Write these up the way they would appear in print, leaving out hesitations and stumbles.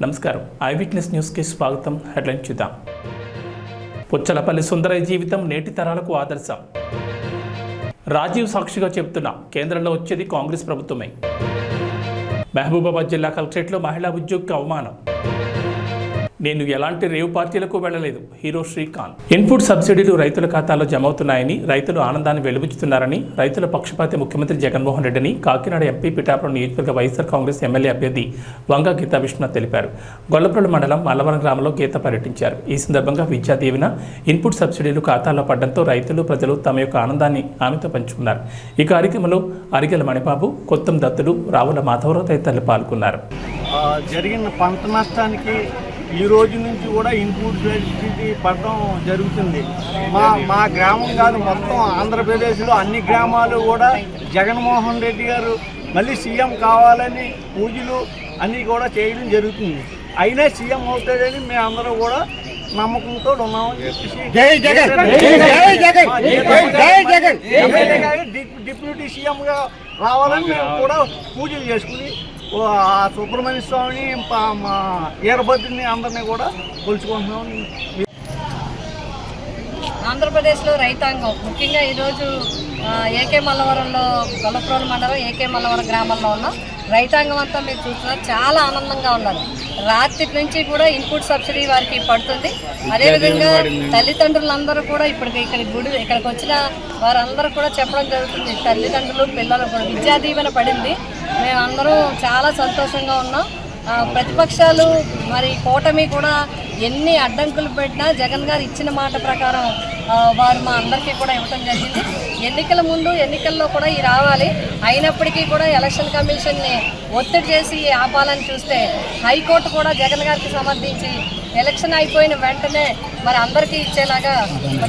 నమస్కారం. I witness న్యూస్కి స్వాగతం. హెడ్లైన్ చూద్దాం. పుచ్చలపల్లి సుందరయ్య జీవితం నేటి తరాలకు ఆదర్శం. రాజీవ్ సాక్షిగా చెబుతున్నా కేంద్రంలో వచ్చేది కాంగ్రెస్ ప్రభుత్వమే. మహబూబాబాద్ జిల్లా కలెక్టరేట్లో మహిళా ఉద్యోగికి అవమానం. నేను ఎలాంటి రేవు పార్టీలకు వెళ్లలేదు. హీరో శ్రీకాంత్. ఇన్పుట్ సబ్సిడీలు రైతుల ఖాతాలో జమ అవుతున్నాయని, రైతులు ఆనందాన్ని వెలుబుచ్చుతున్నారని రైతుల పక్షపాతి ముఖ్యమంత్రి జగన్మోహన్ రెడ్డిని కాకినాడ ఎంపీ పిఠాపురం నియోజకవర్గ వైఎస్ఆర్ కాంగ్రెస్ ఎమ్మెల్యే అభ్యర్థి వంగ గీతా విశ్వనాథ్ తెలిపారు. గొల్లప్రోలు మండలం మల్లవరం గ్రామంలో గీత పర్యటించారు. ఈ సందర్భంగా విద్యా దీవెన, ఇన్పుట్ సబ్సిడీలు ఖాతాలో పడడంతో రైతులు, ప్రజలు తమ యొక్క ఆనందాన్ని ఆమెతో పంచుకున్నారు. ఈ కార్యక్రమంలో అరిగెల మణిబాబు, కొత్తం దత్తుడు, రావుల మాధవరావు తదితరులు పాల్గొన్నారు. జరిగిన పంట నష్టానికి ఈ రోజు నుంచి కూడా ఇన్పుట్ సబ్సిడీ పడడం జరుగుతుంది. మా గ్రామం కాదు, మొత్తం ఆంధ్రప్రదేశ్లో అన్ని గ్రామాలు కూడా జగన్మోహన్ రెడ్డి గారు మళ్ళీ సీఎం కావాలని పూజలు అన్నీ కూడా చేయడం జరుగుతుంది. అయినా సీఎం అవుతాడని మేమందరూ కూడా నమ్మకంతో ఉన్నామని చెప్పేసి డిప్యూటీ సీఎంగా రావాలని మేము కూడా పూజలు చేసుకుని సుబ్రహ్మణ్య స్వామిని, మా ఈరభద్రుని అందరినీ కూడా కొలుచుకుంటున్నాం. ఆంధ్రప్రదేశ్లో రైతాంగం ముఖ్యంగా ఈరోజు ఏకే మల్లవరంలో, గొల్లప్రోలు మండలం ఏకే మల్లవరం గ్రామంలో ఉన్న రైతాంగం అంతా మీరు చూస్తున్నారు, చాలా ఆనందంగా ఉన్నారు. రాత్రి నుంచి కూడా ఇన్పుట్ సబ్సిడీ వారికి పడుతుంది. అదేవిధంగా తల్లిదండ్రులందరూ కూడా ఇక్కడికి వచ్చిన వారందరూ కూడా చెప్పడం జరుగుతుంది. తల్లిదండ్రులు, పిల్లలు కూడా విద్యా దీవెన పడింది. మేమందరం చాలా సంతోషంగా ఉన్నాం. ప్రతిపక్షాలు మరి కూటమి కూడా ఎన్ని అడ్డంకులు పెట్టినా జగన్ గారు ఇచ్చిన మాట ప్రకారం వారు మా అందరికీ కూడా ఇవ్వటం జరిగింది. ఎన్నికల ముందు, ఎన్నికల్లో కూడా ఈ రావాలి. అయినప్పటికీ కూడా ఎలక్షన్ కమిషన్ని ఒత్తిడి చేసి ఆపాలని చూస్తే హైకోర్టు కూడా జగన్ గారికి సమర్థించి ఎలక్షన్ అయిపోయిన వెంటనే మరి అందరికీ ఇచ్చేలాగా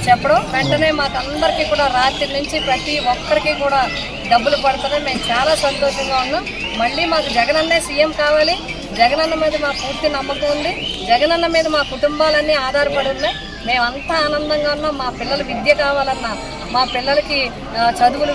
చెప్పడం, వెంటనే మాకు అందరికీ కూడా రాత్రి నుంచి ప్రతి ఒక్కరికి కూడా డబ్బులు పడుతున్నాయి. మేము చాలా సంతోషంగా ఉన్నాం. మళ్ళీ మాకు జగనన్నే సీఎం కావాలి. జగనన్న మీద మా పూర్తి నమ్మకం ఉంది. జగనన్న మీద మా కుటుంబాలన్నీ ఆధారపడి ఉన్నాయి. మేమంతా ఆనందంగా ఉన్నాం. మా పిల్లల విద్య కావాలన్నా, మా పిల్లలకి చదువులు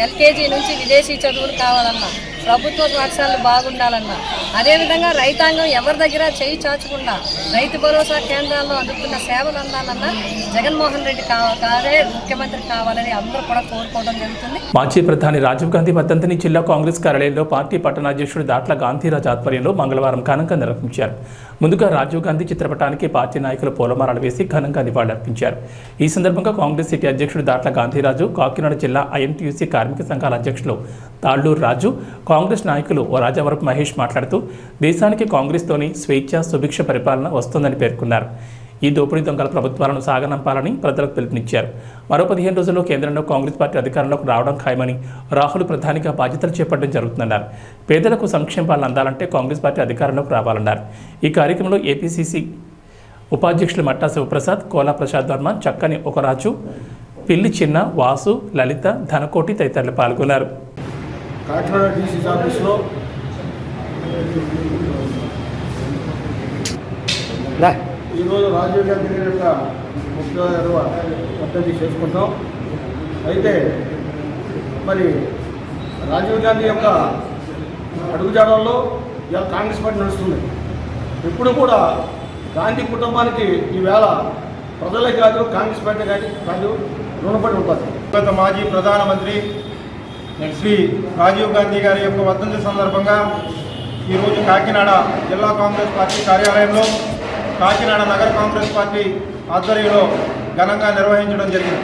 ఎల్కేజీ నుంచి విదేశీ చదువులు కావాలన్నా, ప్రభుత్వ పాఠశాలలు బాగుండాలన్నా, అదేవిధంగా రైతాంగం ఎవరి దగ్గర చేయి చాచకుండా రైతు భరోసా కేంద్రాల్లో అందుతున్న సేవలు అందాలన్నా జగన్మోహన్ రెడ్డి గారే ముఖ్యమంత్రి కావాలని అందరూ కూడా కోరుకోవడం జరుగుతుంది. మాజీ ప్రధాని రాజీవ్ గాంధీ వర్ధంతిని జిల్లా కాంగ్రెస్ కార్యాలయంలో పార్టీ పట్టణాధ్యక్షుడు దాట్ల గాంధీరాజ్ ఆధ్వర్యంలో మంగళవారం ఘనంగా నిర్వహించారు. ముందుగా రాజీవ్ గాంధీ చిత్రపటానికి పార్టీ నాయకులు పూలమాలలు వేసి ఘనంగా నివాళులర్పించారు. ఈ సందర్భంగా కాంగ్రెస్ సిటీ అధ్యక్షుడు దాట్ల గాంధీరాజు, కాకినాడ జిల్లా ఐఎన్టీయూసీ కార్మిక సంఘాల అధ్యక్షులు తాళ్లూరు రాజు, కాంగ్రెస్ నాయకులు రాజవరపు మహేష్ మాట్లాడుతూ దేశానికి కాంగ్రెస్తోని స్వేచ్ఛ, సుభిక్ష పరిపాలన వస్తుందని పేర్కొన్నారు. ఈ దోపిడీ దొంగల ప్రభుత్వాలను సాగనంపాలని ప్రజలకు పిలుపునిచ్చారు. మరో 15 రోజుల్లో కేంద్రంలో కాంగ్రెస్ పార్టీ అధికారంలోకి రావడం ఖాయమని, రాహుల్ ప్రధానిగా బాధ్యతలు చేపట్టడం జరుగుతుందన్నారు. పేదలకు సంక్షేమ పాలన అందాలంటే కాంగ్రెస్ పార్టీ అధికారంలోకి రావాలన్నారు. ఈ కార్యక్రమంలో ఏపీసీసీ ఉపాధ్యక్షులు మట్టా శివప్రసాద్, కోలా ప్రసాద్ వర్మ, చక్కని ఒకరాజు, పిల్లి చిన్న, వాసు, లలిత, ధనకోటి తదితరులు పాల్గొన్నారు. కాకినాడ డీసీసీ ఆఫీస్లో ఈరోజు రాజీవ్ గాంధీ గారి యొక్క 36వ వర్ధంతి చేసుకుంటాం. అయితే మరి రాజీవ్ గాంధీ యొక్క అడుగుజాడల్లో ఇవాళ కాంగ్రెస్ పార్టీ నడుస్తుంది. ఎప్పుడు కూడా గాంధీ కుటుంబానికి ఈవేళ ప్రజలే కాదు, కాంగ్రెస్ పార్టీ కాదు రుణపడి ఉంటుంది. గత మాజీ ప్రధానమంత్రి శ్రీ రాజీవ్ గాంధీ గారి యొక్క వర్ధంతి సందర్భంగా ఈరోజు కాకినాడ జిల్లా కాంగ్రెస్ పార్టీ కార్యాలయంలో, కాకినాడ నగర కాంగ్రెస్ పార్టీ ఆధ్వర్యంలో ఘనంగా నిర్వహించడం జరిగింది.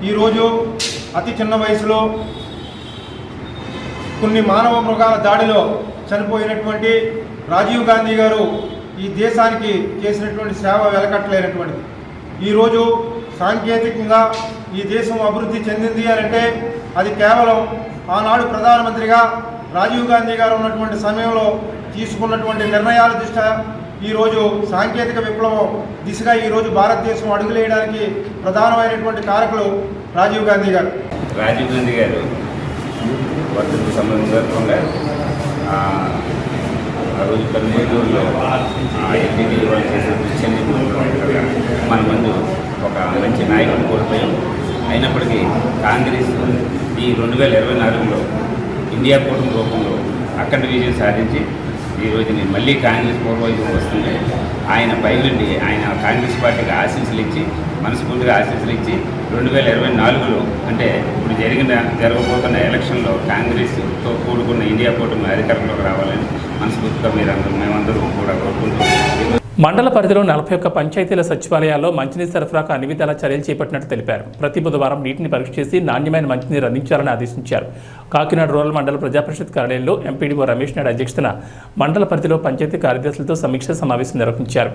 ఈరోజు అతి చిన్న వయసులో కొన్ని మానవ మృగాల దాడిలో చనిపోయినటువంటి రాజీవ్ గాంధీ గారు ఈ దేశానికి చేసినటువంటి సేవ వెలకట్టలేనటువంటిది. ఈరోజు సాంకేతికంగా ఈ దేశం అభివృద్ధి చెందింది అని అంటే అది కేవలం ఆనాడు ప్రధానమంత్రిగా రాజీవ్ గాంధీ గారు ఉన్నటువంటి సమయంలో తీసుకున్నటువంటి నిర్ణయాల దృష్ట్యా ఈరోజు సాంకేతిక విప్లవం దిశగా ఈరోజు భారతదేశం అడుగులేయడానికి ప్రధానమైనటువంటి కారకులు రాజీవ్ గాంధీ గారు. రాజీవ్ గాంధీ గారు వర్ధంతి సందర్భంగా ఆ రోజు 15 రోజుల్లో ఎన్టీటీ వాళ్ళు చేసే దృశ్యాన్ని మన ముందు ఒక మంచి నాయకుడు కోల్పోయాం. అయినప్పటికీ కాంగ్రెస్ ఈ 2024లో ఇండియా కూటమి రూపంలో అఖండ విజయం సాధించి ఈ రోజుని మళ్ళీ కాంగ్రెస్ పూర్వవైపు వస్తుంది. ఆయన పైనుండి ఆయన కాంగ్రెస్ పార్టీకి ఆశీస్సులు ఇచ్చి మనస్ఫూర్తిగా ఆశీస్సులు ఇచ్చి 2024లో అంటే ఇప్పుడు జరగబోతున్న ఎలక్షన్లో కాంగ్రెస్తో కూడుకున్న ఇండియా కూటమి అధికారంలోకి రావాలని మనస్ఫూర్తిగా మేమందరూ కూడా కోరుకుంటున్నాం. మండల పరిధిలో 41 పంచాయతీల సచివాలయాల్లో మంచినీరు సరఫరాకు అన్ని విధాల చర్యలు చేపట్టినట్టు తెలిపారు. ప్రతి బుధవారం నీటిని పరీక్ష చేసి నాణ్యమైన మంచినీరు అందించాలని ఆదేశించారు. కాకినాడ రూరల్ మండల ప్రజాపరిషత్ కార్యాలయంలో ఎంపీడీఓ రమేష్ నాయుడు అధ్యక్షతన మండల పరిధిలో పంచాయతీ కార్యదర్శులతో సమీక్ష సమావేశం నిర్వహించారు.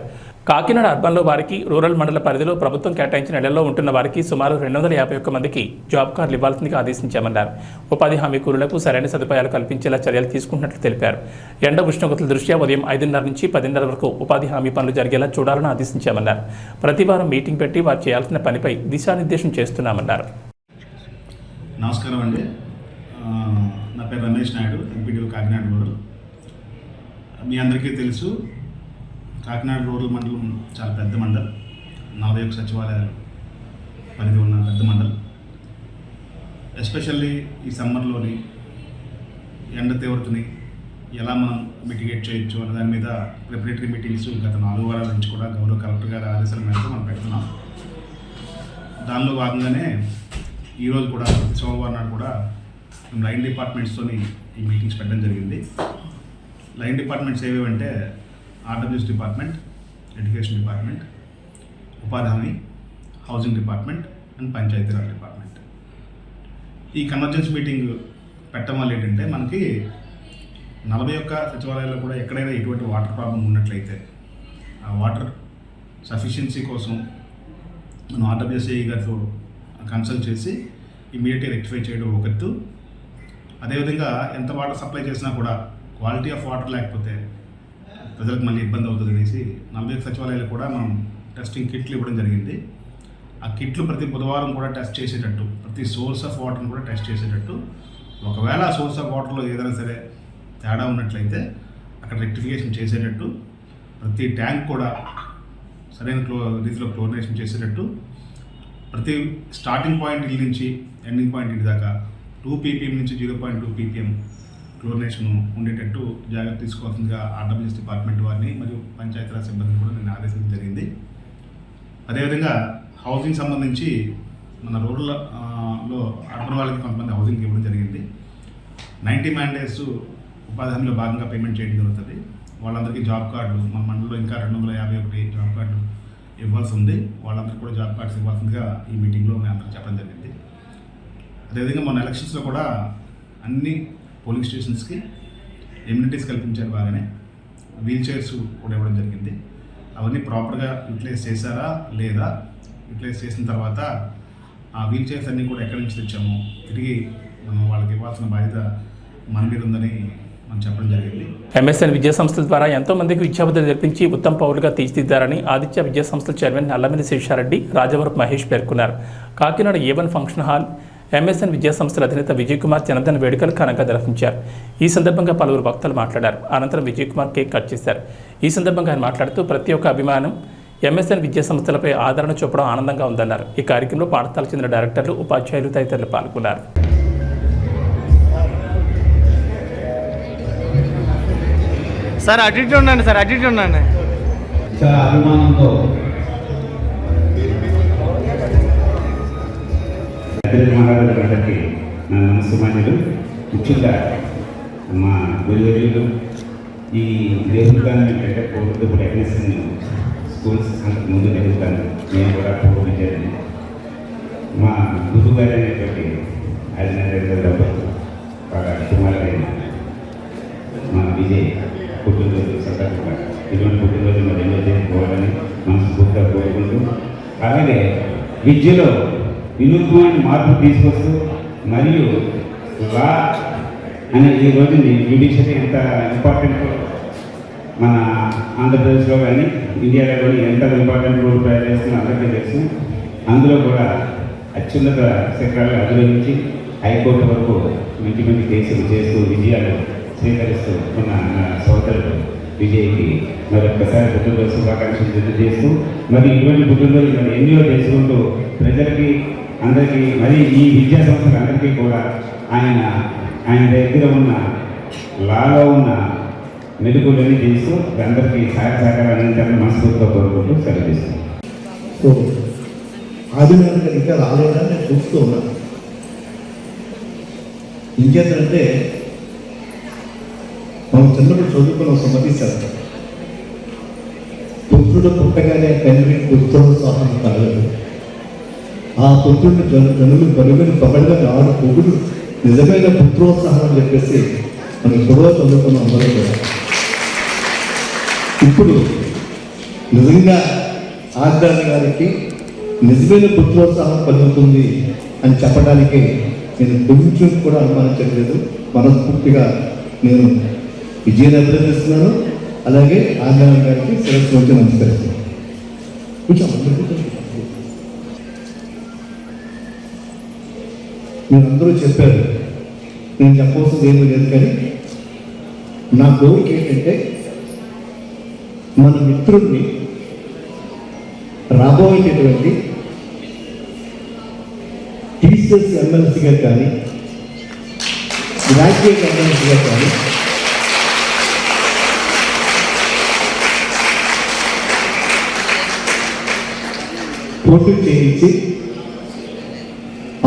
కాకినాడ అర్బన్లో వారికి, రూరల్ మండల పరిధిలో ప్రభుత్వం కేటాయించిన నెలల్లో ఉంటున్న వారికి సుమారు 251 మందికి జాబ్ కార్డులు ఇవ్వాల్సిందిగా ఆదేశించామన్నారు. ఉపాధి హామీ కూలీలకు సరైన సదుపాయాలు కల్పించేలా చర్యలు తీసుకుంటున్నట్లు తెలిపారు. ఎండ ఉష్ణోగ్రతల దృష్ట్యా ఉదయం 5:30 నుంచి 10:30 వరకు ఉపాధి హామీ పనులు జరిగేలా చూడాలని ఆదేశించామన్నారు. ప్రతి వారం మీటింగ్ పెట్టి వారు చేయాల్సిన పనిపై దిశానిర్దేశం చేస్తున్నామన్నారు. నమస్కారం అండి. నా పేరు రమేష్ నాయుడు, ఎంపీడీఓ కాకినాడ రూరల్. మీ అందరికీ తెలుసు, కాకినాడ రూరల్ మండలం చాలా పెద్ద మండలం. 41 సచివాలయాలు పరిధి ఉన్న పెద్ద మండలం. ఎస్పెషల్లీ ఈ సమ్మర్లోని ఎండ తీవ్రతని ఎలా మనం మిటిగేట్ చేయొచ్చు అనే దాని మీద ప్రిపరేటరీ మీటింగ్స్ గత 4 వారాల నుంచి కూడా గౌరవ కలెక్టర్ గారి ఆదేశాల మేరకు మనం పెడుతున్నాం. దానిలో భాగంగానే ఈరోజు కూడా సోమవారం నాడు కూడా మేము లైన్ డిపార్ట్మెంట్స్తోని ఈ మీటింగ్స్ పెట్టడం జరిగింది. లైన్ డిపార్ట్మెంట్స్ ఏవేవంటే ఆర్డబ్ల్యూఎస్ డిపార్ట్మెంట్, ఎడ్యుకేషన్ డిపార్ట్మెంట్, ఉపాధి హామీ, housing department and Panchayati Raj department. ఈ కన్వర్జెన్స్ మీటింగ్ పెట్టడం వల్ల ఏంటంటే మనకి 41 సచివాలయాల్లో కూడా ఎక్కడైనా ఎటువంటి వాటర్ ప్రాబ్లం ఉన్నట్లయితే ఆ వాటర్ సఫిషియన్సీ కోసం మనం ఆర్డబ్ల్యూఎస్ఏఈ గారితో కన్సల్ట్ చేసి ఇమీడియట్గా రెక్టిఫై చేయడం ఒక ఎత్తు. అదేవిధంగా ఎంత వాటర్ సప్లై చేసినా కూడా క్వాలిటీ ఆఫ్ వాటర్ లేకపోతే ప్రజలకు మళ్ళీ ఇబ్బంది అవుతుంది అనేసి 41 సచివాలయాలు కూడా మనం టెస్టింగ్ కిట్లు ఇవ్వడం జరిగింది. ఆ కిట్లు ప్రతి బుధవారం కూడా టెస్ట్ చేసేటట్టు, ప్రతి సోర్స్ ఆఫ్ వాటర్ని కూడా టెస్ట్ చేసేటట్టు, ఒకవేళ ఆ సోర్స్ ఆఫ్ వాటర్లో ఏదైనా సరే తేడా ఉన్నట్లయితే అక్కడ రెక్టిఫికేషన్ చేసేటట్టు, ప్రతి ట్యాంక్ కూడా సరైన రీతిలో క్లోరినేషన్ చేసేటట్టు, ప్రతి స్టార్టింగ్ పాయింట్ ఇల్లు నుంచి ఎండింగ్ పాయింట్ ఇంటి దాకా 2 ppm నుంచి 0.2 ppm క్లోరినేషన్ ఉండేటట్టు జాగ్రత్త తీసుకోవాల్సిందిగా ఆర్డబ్ల్యూఎస్ డిపార్ట్మెంట్ వారిని మరియు పంచాయతీరాజ్ సిబ్బందిని కూడా నేను ఆదేశించడం జరిగింది. అదేవిధంగా హౌసింగ్ సంబంధించి మన రూరల్లో అర్బన్ వాళ్ళకి కొంతమంది హౌసింగ్ ఇవ్వడం జరిగింది. 90 మ్యాండేట్స్ ఉపాధి హామీలో భాగంగా పేమెంట్ చేయడం జరుగుతుంది. వాళ్ళందరికీ జాబ్ కార్డులు మన మండలంలో ఇంకా 251 జాబ్ కార్డులు ఇవ్వాల్సి ఉంది. వాళ్ళందరికీ కూడా జాబ్ కార్డ్స్ ఇవ్వాల్సిందిగా ఈ మీటింగ్లో మేము అందరికీ చెప్పడం జరిగింది. అదేవిధంగా మొన్న ఎలక్షన్స్లో కూడా అన్ని పోలింగ్ స్టేషన్స్కి ఎమ్యూనిటీస్ కల్పించారు. బాగానే వీల్ చైర్స్ కూడా ఇవ్వడం జరిగింది. అవన్నీ ప్రాపర్గా యూటిలైజ్ చేశారా లేదా, యూటిలైజ్ చేసిన తర్వాత ఆ వీల్ చైర్స్ అన్నీ కూడా ఎక్కడి నుంచి తెచ్చామో తిరిగి మనం వాళ్ళకి ఇవ్వాల్సిన బాధ్యత మన మీద ఉందని మనం చెప్పడం జరిగింది. ఎంఎస్ఎన్ విద్యా సంస్థల ద్వారా ఎంతో మందికి విద్యాబుద్ధులు నేర్పించి ఉత్తమ పౌరులుగా తీర్చిదిద్దారని ఆదిత్య విద్యా సంస్థల చైర్మన్ నల్లమిల్లి శేషారెడ్డి, రాజవరపు మహేష్ పేర్కొన్నారు. Kakinada A1 function hall MSN విద్యా సంస్థల అధినేత విజయ్ కుమార్ జన్మదిన వేడుకలు ఘనంగా నిర్వహించారు. ఈ సందర్భంగా పలువురు భక్తులు మాట్లాడారు. అనంతరం విజయ్ కుమార్ కేక్ కట్ చేశారు. ఈ సందర్భంగా ఆయన మాట్లాడుతూ ప్రతి ఒక్క అభిమానం ఎంఎస్ఎన్ విద్యా సంస్థలపై ఆదరణ చూపడం ఆనందంగా ఉందన్నారు. ఈ కార్యక్రమంలో పాఠశాలకు చెందిన డైరెక్టర్లు, ఉపాధ్యాయులు తదితరులు పాల్గొన్నారు. సార్ అటు ఉండండి, సార్ అటు ఉండండి. చాలా అభిమానంతో మహారాజులందరికీ నా నమస్కారాలు. ముఖ్యంగా మా గురువులు ఈ నేర్పుతాను ఏంటంటే పూర్వపు టెక్నీషియన్ స్కూల్స్ అంతకు ముందు నేర్పుతాను. నేను కూడా పూర్వ విద్యార్థిని. మా గురువు గారు అనేటువంటి ఆయన బాగా కుమారుడైన మా విజయ్ పుట్టినరోజు సందర్భంగా ఇటువంటి పుట్టినరోజు మరి ఎన్నో చేసుకోవాలని మనస్ఫూర్తిగా కోరుకుంటూ, అలాగే విద్యలో వినూత్నమైన మార్పు తీసుకొస్తూ మరియు లా అనే ఈ రోజుని జ్యుడిషియరీ ఎంత ఇంపార్టెంట్ మన ఆంధ్రప్రదేశ్లో కానీ ఇండియాలో కానీ ఎంత ఇంపార్టెంట్ రోల్ ప్లే చేస్తుందో అందరికీ తెలుసు. అందులో కూడా అత్యున్నత శిఖరాలు అధిరోహించి హైకోర్టు వరకు మంచి మంచి కేసులు చేస్తూ విజయాలు స్వీకరిస్తూ ఉన్న నా సోదరుడు విజయ్కి మరొకసారి పుట్టినరోజు శుభాకాంక్షలు తెలియజేస్తూ, మరి ఇటువంటి పుట్టినరోజు మరి ఎన్నో చేసుకుంటూ ప్రజలకి అందరికీ మరి ఈ విద్యా సంస్థలందరికీ కూడా ఆయన దగ్గర ఉన్న లాలో ఉన్న మెలుగులని చేస్తూ అందరికీ సహకారాలు అందించాలని మనస్ఫూర్తిగా కోరుకుంటూ సెలవు చేస్తాను. సో ఆదినారాయణ ఇంకా రాలేదని నేను చూస్తూ ఉన్నాను. ఇంకేంటంటే మనం చిన్నప్పుడు చదువుకున్న సమ్మతించారు, పుత్రుడు పుట్టగానే తండ్రి పుత్రోత్సాహం కలగదు, ఆ పుత్రుడిని జనులు పరుగుని పగడగా ఆడు పొగుడు నిజమైన పుత్రోత్సాహం అని చెప్పేసి మనం ఎప్పుడో చదువుకున్న అందరూ కూడా. ఇప్పుడు నిజంగా ఆదినారాయణ గారికి నిజమైన పుత్రోత్సాహం కలుగుతుంది అని చెప్పడానికి నేను కొంచెం కూడా అనుమానించట్లేదు. మనస్ఫూర్తిగా నేను విజయాన్ని అభినందిస్తున్నాను. అలాగే ఆదినారాయణ గారికి శిరస్సు వచ్చి నమస్కరిస్తున్నాను. మీరందరూ చెప్పారు, నేను చెప్పవలసింది ఏమీ లేదు. కానీ నా కోరిక ఏంటంటే మన మిత్రుడిని రాబోయేటటువంటి టీచర్స్ ఎమ్మెల్సీగా కానీ గ్రాడ్యుయేట్ ఎమ్మెల్సీగా కానీ పోటీ చేయించి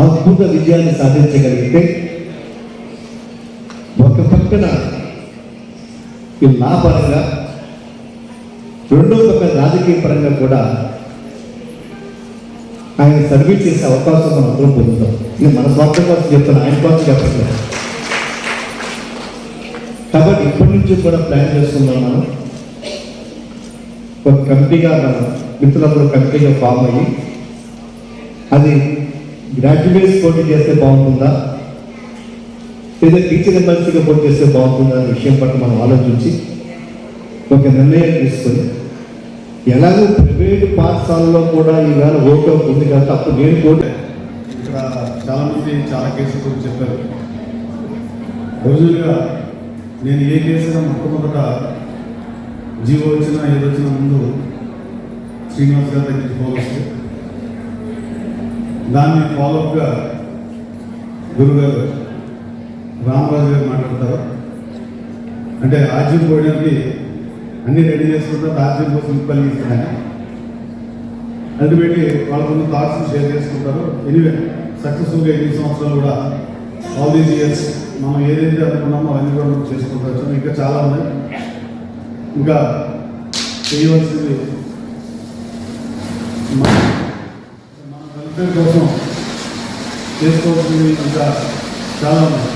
అద్భుత విజయాన్ని సాధించగలిగితే ఒక పక్కన ఈ లాభపరంగా, రెండో పక్కన రాజకీయ పరంగా కూడా ఆయన సర్వీస్ చేసే అవకాశం మనం అందరం పొందుతాం. ఇది మన స్వార్థం కోసం చెప్తాను, ఆయన కోసం చెప్పట్లేదు. కాబట్టి ఇప్పటి నుంచి కూడా ప్లాన్ చేసుకుందాం. మనం ఒక కమిటీగా మన మిత్రులందరూ కమిటీగా ఫామ్ అయ్యి అది గ్రాడ్యుయేట్స్ పోటీ చేస్తే బాగుంటుందా లేదా టీచర్ ఎమ్మెల్సీగా పోటీ చేస్తే బాగుంటుందా అనే విషయం పట్ల మనం ఆలోచించి ఒక నిర్ణయం తీసుకొని, ఎలాగో ప్రైవేటు పాఠశాలలో కూడా ఈవేళ ఓటు ఉంది కాబట్టి అప్పుడు నేను కూడా ఇక్కడ చాలామంది చాలా కేసుల గురించి చెప్పారు. రోజులుగా నేను ఏ కేసులో మొట్టమొదట జీవో వచ్చినా ఏదొచ్చినా ముందు శ్రీనివాస్ గారి దగ్గరికి పోవచ్చు. దాన్ని ఫాలోఅప్గా గురుగారు రామరాజు గారు మాట్లాడతారు. అంటే రాజ్యం పోయడానికి అన్నీ రెడీ చేసుకుంటారు, రాజ్యం కోసం కలిగిస్తున్నాయి అల్టిమేట్లీ వాళ్ళకున్న థాట్స్ని షేర్ చేసుకుంటారు. ఎనీవే సక్సెస్ఫుల్గా 8 సంవత్సరాలు కూడా ఆల్ దీస్ ఇయర్స్ మనం ఏదైతే అనుకున్నామో అవన్నీ కూడా మనం చేసుకుంటూ వచ్చాము. ఇంకా చాలా ఉన్నాయి, ఇంకా చేయవలసింది మన వెల్ఫేర్ కోసం చేసుకోవాల్సింది ఇంకా చాలా ఉన్నాయి.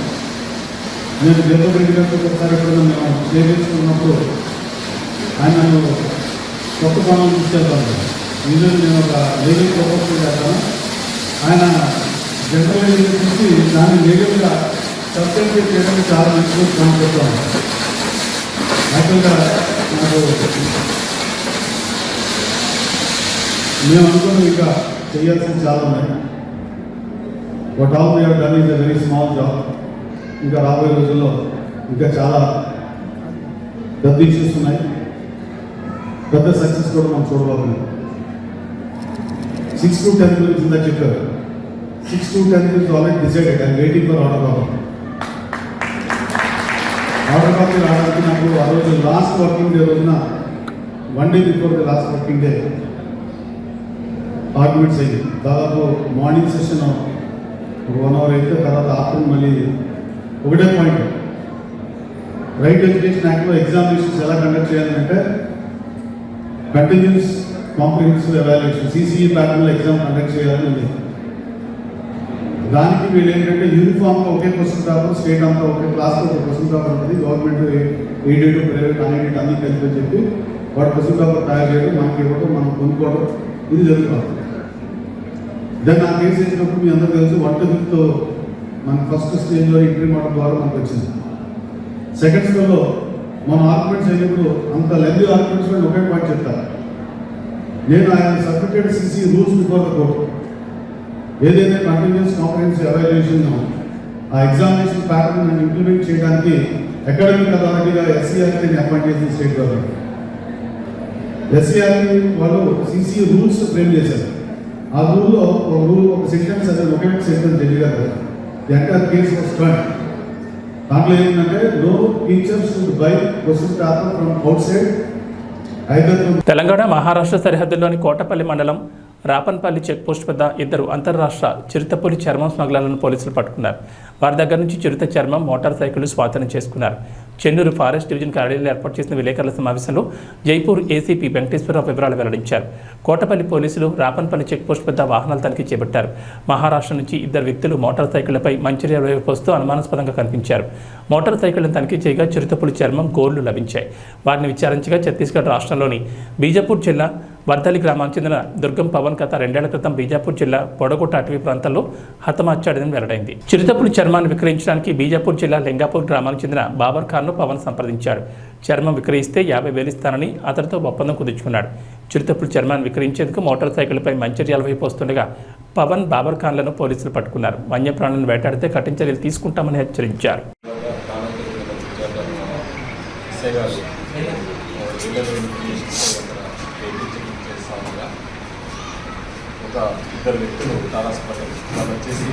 నేను జగన్మోహన్ గారితో ఒకసారి ఎప్పుడైనా మేము షేర్ చేసుకున్నప్పుడు ఆయన నన్ను కొత్త పనులు తీసుకెళ్తాను. ఈరోజు నేను ఒక లీగల్ ప్రపోజల్ చేస్తాను. ఆయన జనరల్ చూసి దాన్ని లీగల్గా సబ్స్టెన్షియేట్ చేయడానికి చాలా మంచిగా పనిచేస్తాను. యాక్చువల్గా నాకు మేము అనుకున్న ఇంకా చేయాల్సింది చాలా ఉన్నాయి. But all we have done is a very small job. ఇంకా రాబోయే రోజుల్లో ఇంకా చాలా పెద్ద ఇష్యూస్ ఉన్నాయి, పెద్ద సక్సెస్ కూడా మనం చూడబోతున్నాం. 6 to 10 గురించి ఇందా చెప్పారు. 6 to 10 గురించి already decided. I waiting for order copy. Order copy రావడానికి నాకు ఆ రోజు లాస్ట్ వర్కింగ్ డే రోజున 1 day before the last working day arguments అయ్యి దాదాపు మార్నింగ్ సెషన్ 1 hour అయితే తర్వాత ఆఫ్టర్నూన్ మళ్ళీ ఒకటే పాయింట్. రైట్ ఎడ్యుకేషన్ యాక్ట్లో ఎగ్జామినేషన్స్ ఎలా కండక్ట్ చేయాలంటే కంటిన్యూస్ కాంప్రిహెన్సివ్ ఎవాల్యుయేషన్ CCE ప్యాటర్న్లో ఎగ్జామ్ కండక్ట్ చేయాలని ఉంది. దానికి వీళ్ళు ఏంటంటే యూనిఫామ్గా ఒకే క్వశ్చన్ పేపర్, స్టేట్ అంతా ఒకే క్లాస్లో ఒక క్వశ్చన్ పేపర్ ఉంటుంది. గవర్నమెంట్ ఎయిడెడ్, ప్రైవేట్, అన్ఎయిడెడ్ అన్ని కలిపి చెప్పి వాడు క్వశ్చన్ పేపర్ తయారు చేయడం, మనకి ఇవ్వడం, మనం కొనుక్కోవడం, ఇది జరుగుతుంది. దాన్ని నా కేసు చేసినప్పుడు మీ అందరూ తెలుసు 1 to 5 మన ఫస్ట్ స్టేజ్లో ఇంట్రీ మోడల్ ద్వారా మనకు వచ్చింది. సెకండ్ స్టేజ్లో మనం ఆర్గ్యుమెంట్స్ అయినప్పుడు అంత లెంతీ ఆర్గ్యుమెంట్స్లో ఒకే పాయింట్ చెప్తాను. నేను ఆయన submitted CCE rules before the court. ఏదైతే కంటిన్యూస్ కాంప్రిహెన్సివ్ ఎవాల్యుయేషన్ ఆ ఎగ్జామినేషన్ ప్యాటర్న్ ఇంప్లిమెంట్ చేయడానికి అకాడమిక్ అథారిటీగా SCRTని అపాయింట్ చేసిన స్టేట్ గవర్నమెంట్. SCRT వాళ్ళు CCE రూల్స్ ఫ్రేమ్ చేశారు. ఆ రూల్లో ఒక సెంటెన్స్ అదే ఒకే sentence deliver the entire case was turn. దాంట్లో ఏంటంటే no teachers should buy question paper from outside either from Telangana Maharashtra సరిహద్దుల్లోని కోటపల్లి మండలం రాపన్పల్లి చెక్పోస్ట్ వద్ద ఇద్దరు అంతర్రాష్ట్ర చిరుతపులి చర్మం స్మగ్లర్లను పోలీసులు పట్టుకున్నారు. వారి దగ్గర నుంచి చిరుత చర్మం, మోటార్ సైకిళ్లు స్వాధీనం చేసుకున్నారు. చెన్నూరు ఫారెస్ట్ డివిజన్ కార్యాలయంలో ఏర్పాటు చేసిన విలేకరుల సమావేశంలో జైపూర్ ఏసీపీ వెంకటేశ్వరరావు వివరాలు వెల్లడించారు. కోటపల్లి పోలీసులు రాపన్పల్లి చెక్పోస్ట్ వద్ద వాహనాలు తనిఖీ చేపట్టారు. మహారాష్ట్ర నుంచి ఇద్దరు వ్యక్తులు మోటార్ సైకిళ్లపై మంచిర్యాల వైపు వస్తూ అనుమానాస్పదంగా కనిపించారు. మోటార్ సైకిళ్లను తనిఖీ చేయగా చిరుతపులి చర్మం, గోళ్లు లభించాయి. వారిని విచారించగా ఛత్తీస్గఢ్ రాష్ట్రంలోని బీజాపూర్ జిల్లా వర్దలి గ్రామానికి చెందిన దుర్గం పవన్ గత 2 ఏళ్ల క్రితం బీజాపూర్ జిల్లా పొడగొట్ట అటవీ ప్రాంతంలో హతమార్చాడని వెల్లడైంది. చిరుతపులి చర్మాన్ని విక్రయించడానికి బీజాపూర్ జిల్లా లింగాపూర్ గ్రామానికి చెందిన బాబర్ ఖాన్ను పవన్ సంప్రదించాడు. చర్మం విక్రయిస్తే 50,000 ఇస్తానని అతనితో ఒప్పందం కుదుర్చుకున్నాడు. చిరుతపులి చర్మాన్ని విక్రయించేందుకు మోటార్ సైకిల్పై మంచిర్యాల వైపు వస్తుండగా పవన్, బాబర్ ఖాన్లను పోలీసులు పట్టుకున్నారు. వన్యప్రాణులను వేటాడితే కఠిన చర్యలు తీసుకుంటామని హెచ్చరించారు. ఒక ఇద్దరు వ్యక్తులు తారాసపడ్డారు. వాళ్ళు వచ్చేసి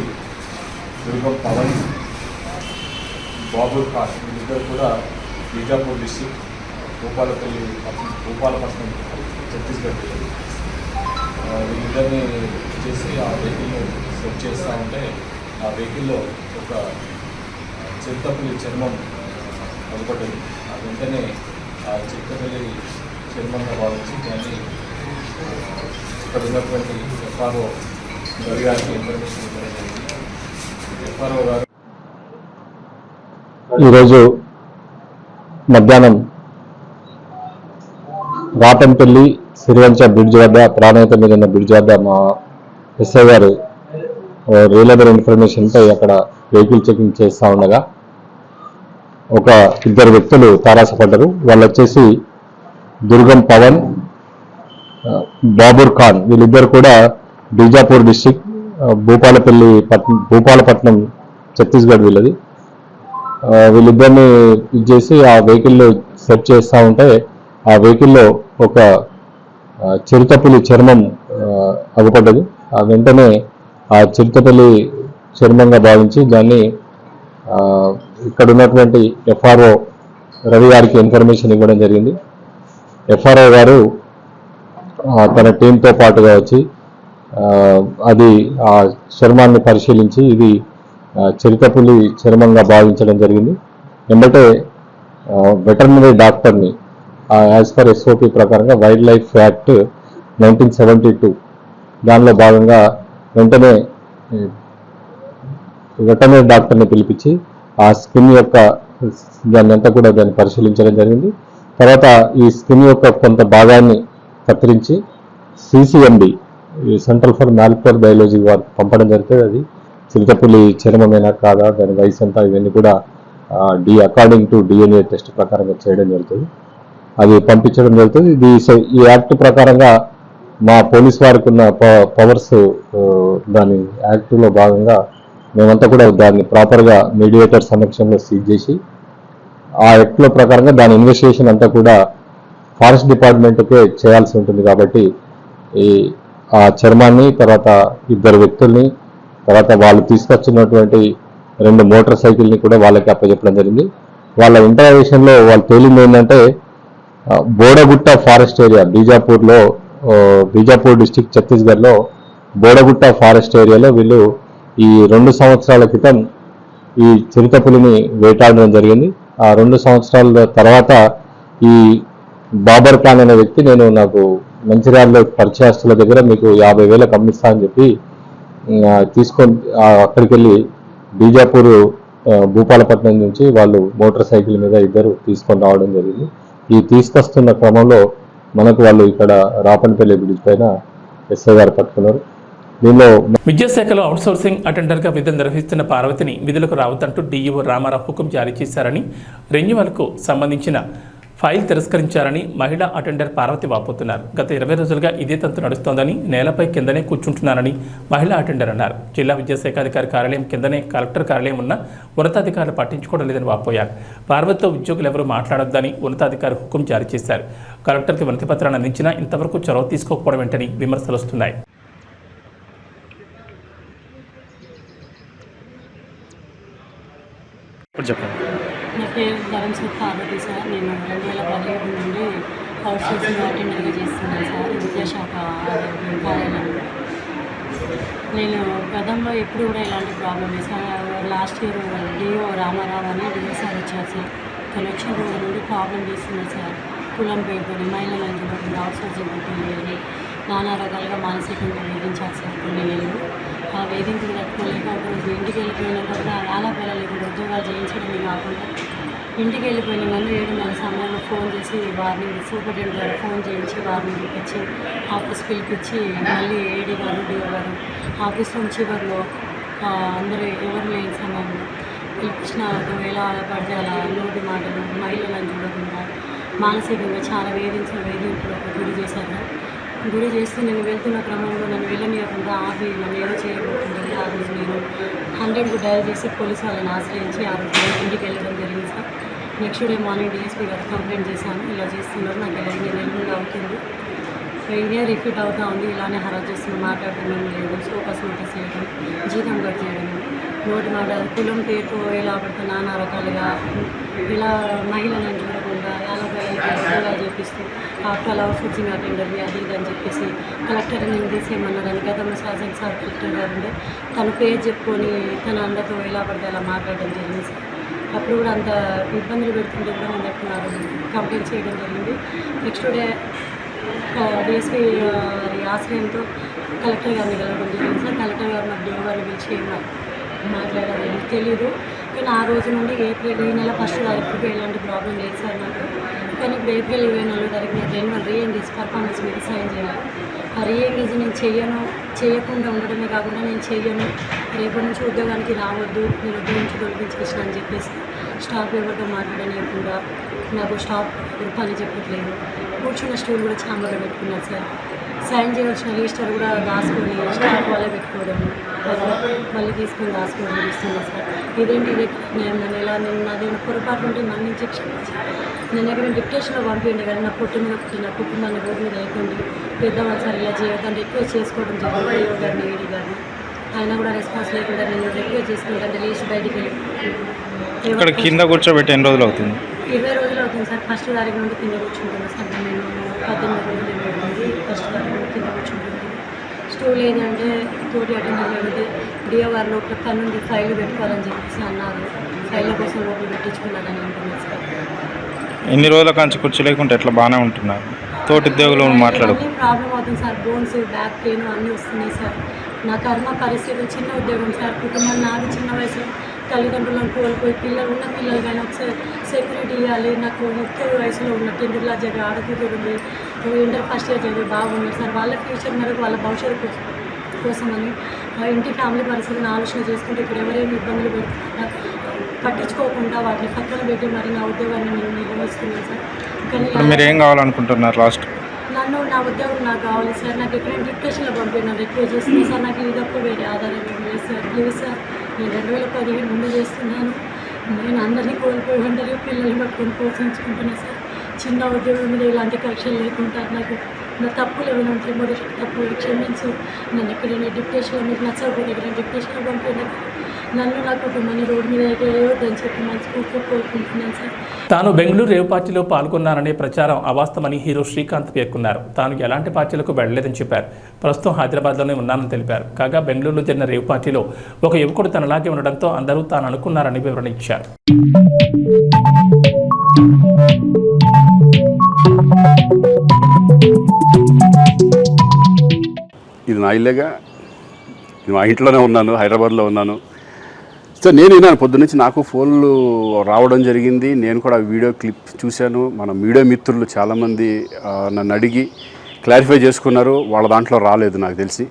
దుర్గం పవన్, బాబుర్ ఖాన్, వీళ్ళిద్దరు కూడా బీజాపూర్ డిస్టిక్ భూపాలపట్నం ఛత్తీస్గఢ్. వీళ్ళిద్దరిని వచ్చేసి ఆ వెహికల్ని సెట్ చేస్తూ ఉంటే ఆ వెహికల్లో ఒక చిరుతపులి చర్మం కనపడ్డది. ఆ వెంటనే ఆ చిరుతపులి చర్మంగా భావించి దాన్ని ఇక్కడ ఉన్నటువంటి ఎఫ్ఆర్ఓ గారికి ఇన్ఫర్మేషన్ ఇవ్వడం జరిగింది. ఎఫ్ఆర్ఓ గారు ఈరోజు మధ్యాహ్నం రాపన్పల్లి సిరివంచ బ్రిడ్జ్ వద్ద, ప్రాణాయత మీద ఉన్న బ్రిడ్జ్ వద్ద మా ఎస్ఐ గారు రియలబుల్ ఇన్ఫర్మేషన్పై అక్కడ వెహికల్ చెకింగ్ చేస్తూ ఉండగా ఒక ఇద్దరు వ్యక్తులు తారాసపడ్డారు. వాళ్ళు వచ్చేసి దుర్గం పవన్, బాబుర్ ఖాన్. వీళ్ళిద్దరు కూడా బీజాపూర్ డిస్టిక్ భూపాలపట్నం ఛత్తీస్గఢ్ వీళ్ళది. వీళ్ళిద్దరిని చేసి ఆ వెహికల్లో సెర్చ్ చేస్తూ ఉంటే ఆ వెహికల్లో ఒక చిరుతపులి చర్మం అగుపడ్డది. ఆ వెంటనే ఆ చిరుతపులి చర్మంగా భావించి దాన్ని ఇక్కడ ఉన్నటువంటి ఎఫ్ఆర్ఓ రవి గారికి ఇన్ఫర్మేషన్ ఇవ్వడం జరిగింది. ఎఫ్ఆర్ఓ గారు తన టీంతో పాటుగా వచ్చి అది ఆ చర్మాన్ని పరిశీలించి ఇది చిరుతపులి చర్మంగా భావించడం జరిగింది. వెంబటే వెటర్నరీ డాక్టర్ని యాజ్ పర్ ఎస్ఓపి ప్రకారంగా వైల్డ్ లైఫ్ యాక్ట్ 1972 దానిలో భాగంగా వెంటనే వెటర్నరీ డాక్టర్ని పిలిపించి ఆ స్కిన్ యొక్క దాన్ని అంతా కూడా దాన్ని పరిశీలించడం జరిగింది. తర్వాత ఈ స్కిన్ యొక్క కొంత భాగాన్ని కత్తిరించి CCMB, central for molecular biology వారికి పంపడం జరుగుతుంది. అది చిరుతపులి చర్మమేనా కాదా, దాని వయసు అంతా, ఇవన్నీ కూడా అకార్డింగ్ టు DNA టెస్ట్ ప్రకారంగా చేయడం జరుగుతుంది. అది పంపించడం జరుగుతుంది. ఈ యాక్ట్ ప్రకారంగా మా పోలీస్ వారికి ఉన్న పవర్స్, దాని యాక్ట్లో భాగంగా మేమంతా కూడా దాన్ని ప్రాపర్గా మీడియేటర్ సమక్షంలో సీజ్ చేసి ఆ యాక్ట్లో ప్రకారంగా దాని ఇన్వెస్టిగేషన్ అంతా కూడా ఫారెస్ట్ డిపార్ట్మెంట్కే చేయాల్సి ఉంటుంది. కాబట్టి ఆ చర్మాన్ని, తర్వాత ఇద్దరు వ్యక్తుల్ని, తర్వాత వాళ్ళు తీసుకొచ్చినటువంటి 2 మోటార్ సైకిల్ని కూడా వాళ్ళకి అప్పచెప్పడం జరిగింది. వాళ్ళ ఇంటరాగేషన్లో వాళ్ళు తేలింది ఏంటంటే Bodagutta forest area, Bijapur district ఛత్తీస్గఢ్లో బోడగుట్ట ఫారెస్ట్ ఏరియాలో వీళ్ళు ఈ 2 సంవత్సరాల క్రితం ఈ చిరుతపులిని వేటాడడం జరిగింది. ఆ 2 సంవత్సరాల తర్వాత ఈ బాబర్ ఖాన్ అనే వ్యక్తి, నాకు మంచిర్యాలలో పరిచయస్తుల దగ్గర మీకు 50,000 అమ్మిస్తా అని చెప్పి తీసుకొని అక్కడికి వెళ్ళి బీజాపూర్ భూపాలపట్నం నుంచి వాళ్ళు మోటార్ సైకిల్ మీద ఇద్దరు తీసుకొని రావడం జరిగింది. ఈ తీసుకొస్తున్న క్రమంలో మనకు వాళ్ళు ఇక్కడ రాపన్పల్లి బ్రిడ్జ్ పైన ఎస్ఐ గారు పట్టుకున్నారు. దీనిలో విద్యాశాఖలో అవుట్సోర్సింగ్ అటెండర్గా విధులు నిర్వహిస్తున్న పార్వతిని విధులకు రావద్దంటూ DEO రామారావు హుకుం జారీ చేశారని, రెన్యువల్కు సంబంధించిన ఫైల్ తిరస్కరించారని మహిళా అటెండర్ పార్వతి వాపోతున్నారు. గత 20 రోజులుగా ఇదే తంతు నడుస్తోందని, నేలపై కిందనే కూర్చుంటున్నారని మహిళా అటెండర్ అన్నారు. జిల్లా విద్యాశాఖాధికారి కార్యాలయం కిందనే కలెక్టర్ కార్యాలయం ఉన్న ఉన్నతాధికారులు పట్టించుకోవడం లేదని వాపోయారు. పార్వతితో ఉద్యోగులు ఎవరూ మాట్లాడొద్దని ఉన్నతాధికారి హుకుం జారీ చేశారు. కలెక్టర్కి వినతి పత్రాన్ని అందించినా ఇంతవరకు చొరవ తీసుకోకపోవడం వెంటనే విమర్శలు వస్తున్నాయి. చెప్పండి. పేరు ధర్మసుఖ పార్వతి సార్. నేను 2017 నుండి అవుట్ సోర్సింగ్ అటెండర్గా చేస్తున్నాను సార్ విద్యాశాఖ కార్యాలయంలో. నేను గతంలో ఎప్పుడు కూడా ఇలాంటి ప్రాబ్లం లేదు sir. Last year DO Ramarao అని డిఓ సార్ వచ్చారు సార్. తను వచ్చిన రోజు నుండి ప్రాబ్లం చేస్తున్నారు సార్. కులం పేరుకొని మహిళలను చూడకుండా అవుట్ సోర్సింగ్ పెట్టింది, నానా రకాలుగా మానసికంగా వేధించారు సార్ కొన్ని నెలలు. ఆ వేధింపులు తట్టుకోలేక ఒకరోజు ఇంటికి వెళ్ళిపోయినాక కూడా ఆలాపేలా లేకుండా ఉద్యోగాలు చేయించడమే కాకుండా ఇంటికి వెళ్ళిపోయిన వాళ్ళు 7 నెలల సమయంలో ఫోన్ చేసి వారిని సూపరింటెండెంట్ గారు ఫోన్ చేయించి వారిని పిలిపించి ఆఫీస్ పిలిపించి మళ్ళీ ఏడీ గారు డిఓ గారు ఆఫీస్ నుంచి చివరిలో అందరూ ఎవరు లేని సమయంలో పిలిపించిన ఎలా పడితే అలా నోటి మాటలు మహిళలను చూడకుండా మానసికంగా చాలా వేధింపులకు గురి చేశారు. గురి చేస్తూ నేను వెళ్తున్న క్రమంలో నన్ను వెళ్ళనీయకుండా ఆపి నన్ను ఏదో చేయబోతుందని ఆ రోజు నేను 100కు డయల్ చేసి పోలీసు వాళ్ళని ఆశ్రయించి ఆ రోజు ఇంటికి వెళ్ళడం జరిగింది sir. Next day morning DSP గారు కంప్లైంట్ చేశాను, ఇలా చేస్తున్నారు, నాకు ఇలా 2 నెలలు అవుతుంది, ఇదే రిపీట్ అవుతూ ఉంది, ఇలానే హరాజ్ చేస్తున్నాం, మాట్లాడడం లేదు, ఫోకస్ నోటీస్ చేయడం, జీతం కట్ చేయడం, నోటి మాట కులం పేరుతో ఎలా పడితే నానా రకాలుగా ఇలా మహిళలను చూడకుండా ఎలా చేపిస్తూ ఆఫ్టర్ అవుట్ సోర్సింగ్ అటెండర్వి అది ఇది అని చెప్పేసి కలెక్టర్ నేను తీసేయమన్నారని గతంలో శాసన సార్ కలెక్టర్ గారు ఉండే తన పేరు చెప్పుకొని తన అందరితో ఎలా పడితే అలా మాట్లాడడం జరిగింది సార్. అప్పుడు కూడా అంత ఇబ్బందులు పెడుతుంటే కూడా నేను ఎప్పుడున్నారు కంప్లైంట్ చేయడం జరిగింది. నెక్స్ట్ డే డిఎస్పీ ఆశ్రయంతో కలెక్టర్ గారిని కలవడం జరిగింది సార్. కలెక్టర్ గారు నాకు డిఓ గారిని పిలిచి మాట్లాడాలని తెలీదు, కానీ ఆ రోజు నుండి ఏప్రిల్ ఈ నెల 1వ తారీఖుకి ఎలాంటి ప్రాబ్లం లేదు సార్ నాకు. కానీ ఇప్పుడు ఏప్రిల్ 24వ తారీఖు నాకు రెన్యువల్ రీఎంగేజ్ పర్ఫార్మెన్స్ మీద సైన్ చేయాలి. ఆ రీఎంగేజ్ నేను చేయకుండా ఉండడమే కాకుండా నేను చెయ్యను, రేపటి నుంచి ఉద్యోగానికి రావద్దు, నేను ఉద్యోగం నుంచి తొలగించేసిన అని చెప్పేసి స్టాఫ్ ఎవరితో మాట్లాడలేకుండా నాకు స్టాఫ్ పని చెప్పట్లేదు. కూర్చున్న స్టూల్ కూడా చాంబర్లో పెట్టుకున్నారు సార్. సైన్ చేయవలసిన రిజిస్టర్ కూడా దాచుకొని స్టాఫ్ వాళ్ళే పెట్టుకోవడము, మళ్ళీ తీసుకొని దాచుకోవడం చేస్తున్నారు సార్. ఇదేంటి ఇదే నేను ఇలా నాదేమైనా పొరపాటు ఉంటే మళ్ళీ నుంచి క్షమించి నేను ఎక్కడ డిప్టేషన్లో పంపించండి, కానీ నా పుట్టి మీద పుట్టిన కుటుంబాన్ని రోడ్డు మీద అయిపోయింది, పెద్దవాళ్ళు సార్ ఇలా చేయకంటే ఎక్కువ చేసుకోవడం జరిగింది. డిఓ గారిని ఏడీ గారిని ఆయన కూడా రెస్పాన్స్ లేకుండా నేను ఎక్కువ చేసుకుంటే లేచి బయటికి వెళ్ళి ఇక్కడ కింద కూర్చోబెట్టి ఎన్ని రోజులు అవుతుంది? 20 రోజులు అవుతుంది సార్. 1వ తారీఖు నుండి కింద కూర్చుంటున్నాను సార్. నేను 18 రోజులు ఏమైంది 1వ తారీఖు నుండి కింద కూర్చుంటుంది. స్టూల్ ఏంటంటే తోటి అటెండర్ వెళ్తే డిఓ గారు లోపల పన్నుండి ఫైల్ పెట్టుకోవాలని చెప్పేసి అన్నారు. ఫైళ్ళ కోసం లోపల పెట్టించుకున్నారని అంటున్నారు సార్. ఎన్ని రోజుల కంచి కూర్చోలేకుంటే ఎట్లా బాగానే ఉంటున్నారు? తోటి ఉద్యోగులు మాట్లాడు ప్రాబ్లం అవుతుంది సార్. బోన్స్ బ్యాక్ పెయిన్ అన్నీ వస్తున్నాయి సార్. నా కర్మ పరిస్థితులు చిన్న ఉద్యోగం సార్. కుటుంబం నాది చిన్న వయసులో తల్లిదండ్రులను కోల్పోయి ఉన్న పిల్లలు కానీ ఒకసారి సెక్యూరిటీ ఇవ్వాలి. నాకు 30 వయసులో ఉన్న 10th క్లాస్ చదివి ఆడకూతుంది, ఇంటర్ ఫస్ట్ ఇయర్ చదివి బాగున్నారు సార్. వాళ్ళ ఫ్యూచర్ మేరకు వాళ్ళ భవిష్యత్తు కోసమని ఇంటి ఫ్యామిలీ పరిస్థితిని ఆలోచన చేసుకుంటే ఇప్పుడు ఎవరేమి ఇబ్బందులు పెడుతున్నా పట్టించుకోకుండా వాటిని పక్కన పెట్టి మరి నా ఉద్యోగాన్ని నేను నిర్వహిస్తున్నాను సార్. కానీ మీరు ఏం కావాలనుకుంటున్నారు? లాస్ట్ నన్ను నా ఉద్యోగం నాకు కావాలి సార్. నాకు ఎక్కడైనా డిప్రెషన్లో పంపిన రిక్వెస్ట్ చేస్తున్నాను సార్. నాకు ఇది తప్ప వేరే ఆధారం లేదు సార్. ప్లీజ్ సార్, నేను 2015 నుండి చేస్తున్నాను. నేను అందరినీ కోల్పోయి ఉండరు పిల్లల్ని పట్టుకొని పోషించుకుంటున్నాను సార్. చిన్న ఉద్యోగం మీద ఇలాంటి కక్షలు లేకుండా నాకు నా తప్పులు ఏమైనా ఉంటే మొదటి తప్పులు క్షమించు. నన్ను ఎక్కడైనా డిప్రెషన్లో మీకు నచ్చకపోతే ఎక్కడైనా డిప్రెషన్లో పంపిన నన్ను నా కుటుంబాన్ని రోడ్డు మీద వేయొద్దని చెప్పి మనస్ఫూర్తిగా కోరుకుంటున్నాను సార్. తాను బెంగళూరు రేవ్ పార్టీలో పాల్గొన్నాననే ప్రచారం అవాస్తవమని హీరో శ్రీకాంత్ పేర్కొన్నారు. తాను ఎలాంటి పార్టీలకు వెళ్లలేదని చెప్పారు. ప్రస్తుతం హైదరాబాద్లోనే ఉన్నానని తెలిపారు. కాగా బెంగళూరులో జరిగిన రేవ్ పార్టీలో ఒక యువకుడు తనలాగే ఉండడంతో అందరూ తాను అనుకున్నారని వివరణ ఇచ్చారు. ఇది నా ఇల్లేగా, మా ఇంట్లోనే ఉన్నాను, హైదరాబాద్లో ఉన్నాను. సో నేను విన్నాను పొద్దున్నుంచి, నాకు ఫోన్లు రావడం జరిగింది. నేను కూడా వీడియో క్లిప్ చూశాను. మన మీడియా మిత్రులు చాలామంది నన్ను అడిగి క్లారిఫై చేసుకున్నారు. వాళ్ళ దాంట్లో రాలేదు నాకు తెలిసి.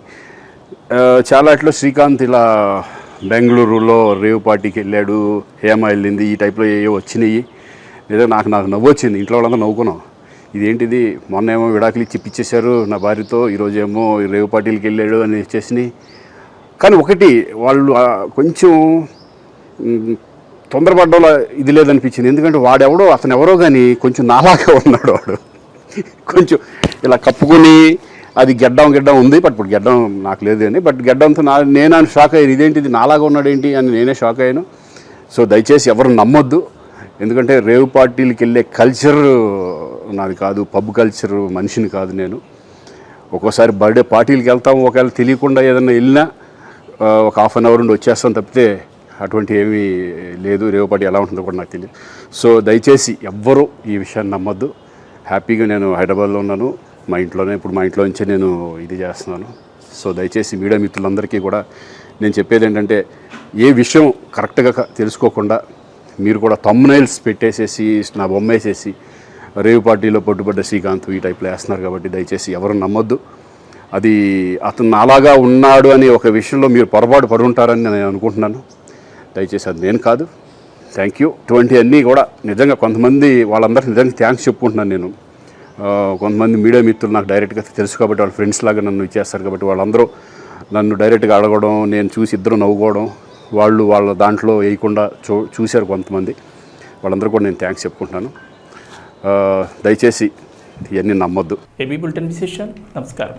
చాలా ఇట్లా శ్రీకాంత్ ఇలా బెంగళూరులో రేవ్ పార్టీకి వెళ్ళాడు, హేమ వెళ్ళింది, ఈ టైప్లో ఏవో వచ్చినాయి. లేదా నాకు నవ్వు వచ్చింది. ఇంట్లో వాళ్ళంతా నవ్వుకున్నాం. ఇదేంటిది, మొన్న ఏమో విడాకులు ఇచ్చి పిచ్చేశారు నా భార్యతో, ఈరోజు ఏమో రేవ్ పార్టీలకి వెళ్ళాడు అని వచ్చేసినాయి. కానీ ఒకటి, వాళ్ళు కొంచెం తొందరపడ్డంలో ఇది లేదనిపించింది. ఎందుకంటే వాడెవడో, అతను ఎవరో కానీ కొంచెం నాలాగా ఉన్నాడు. వాడు కొంచెం ఇలా కప్పుకొని, అది గెడ్డం ఉంది, బట్ ఇప్పుడు గెడ్డం నాకు లేదు అని, బట్ గెడ్డంతో నేను షాక్ అయ్యాను. ఇదేంటిది నాలాగా ఉన్నాడు ఏంటి అని నేనే షాక్ అయ్యాను. సో దయచేసి ఎవరు నమ్మొద్దు. ఎందుకంటే రేవ్ పార్టీలకి వెళ్ళే కల్చర్ నాది కాదు, పబ్ కల్చర్ మనిషిని కాదు నేను. ఒక్కోసారి బర్త్డే పార్టీలకి వెళ్తాం, ఒకవేళ తెలియకుండా ఏదైనా వెళ్ళినా ఒక హాఫ్ అన్ అవర్ నుండి వచ్చేస్తాం తప్పితే అటువంటి ఏమీ లేదు. రేవ్ పార్టీ ఎలా ఉంటుందో కూడా నాకు తెలియదు. సో దయచేసి ఎవ్వరూ ఈ విషయాన్ని నమ్మొద్దు. హ్యాపీగా నేను హైదరాబాద్లో ఉన్నాను, మా ఇంట్లోనే, ఇప్పుడు మా ఇంట్లో నుంచే నేను ఇది చేస్తున్నాను. సో దయచేసి మీడియా మిత్రులందరికీ కూడా నేను చెప్పేది ఏంటంటే, ఏ విషయం కరెక్ట్గా తెలుసుకోకుండా మీరు కూడా థంబ్నైల్స్ పెట్టేసేసి నా బొమ్మ వేసేసి రేవ్ పార్టీలో పట్టుబడ్డ శ్రీకాంత్ ఈ టైప్లో వేస్తున్నారు. కాబట్టి దయచేసి ఎవరు నమ్మొద్దు. అది అతను అలాగా ఉన్నాడు అనే ఒక విషయంలో మీరు పొరపాటు పడి ఉంటారని నేను అనుకుంటున్నాను. దయచేసి అది నేను కాదు. Thank you. ఇటువంటివన్నీ కూడా నిజంగా కొంతమంది వాళ్ళందరికీ నిజంగా థ్యాంక్స్ చెప్పుకుంటున్నాను నేను. కొంతమంది మీడియా మిత్రులు నాకు డైరెక్ట్గా తెలుసు కాబట్టి వాళ్ళ ఫ్రెండ్స్ లాగా నన్ను ఇచ్చేస్తారు కాబట్టి వాళ్ళందరూ నన్ను డైరెక్ట్గా అడగడం, నేను చూసి ఇద్దరు నవ్వుకోవడం, వాళ్ళు వాళ్ళ దాంట్లో వేయకుండా చూశారు కొంతమంది. వాళ్ళందరూ కూడా నేను థ్యాంక్స్ చెప్పుకుంటున్నాను. దయచేసి ఇవన్నీ నమ్మొద్దు. ఏబీ బులెటిన్ విశేషాలు. నమస్కారం.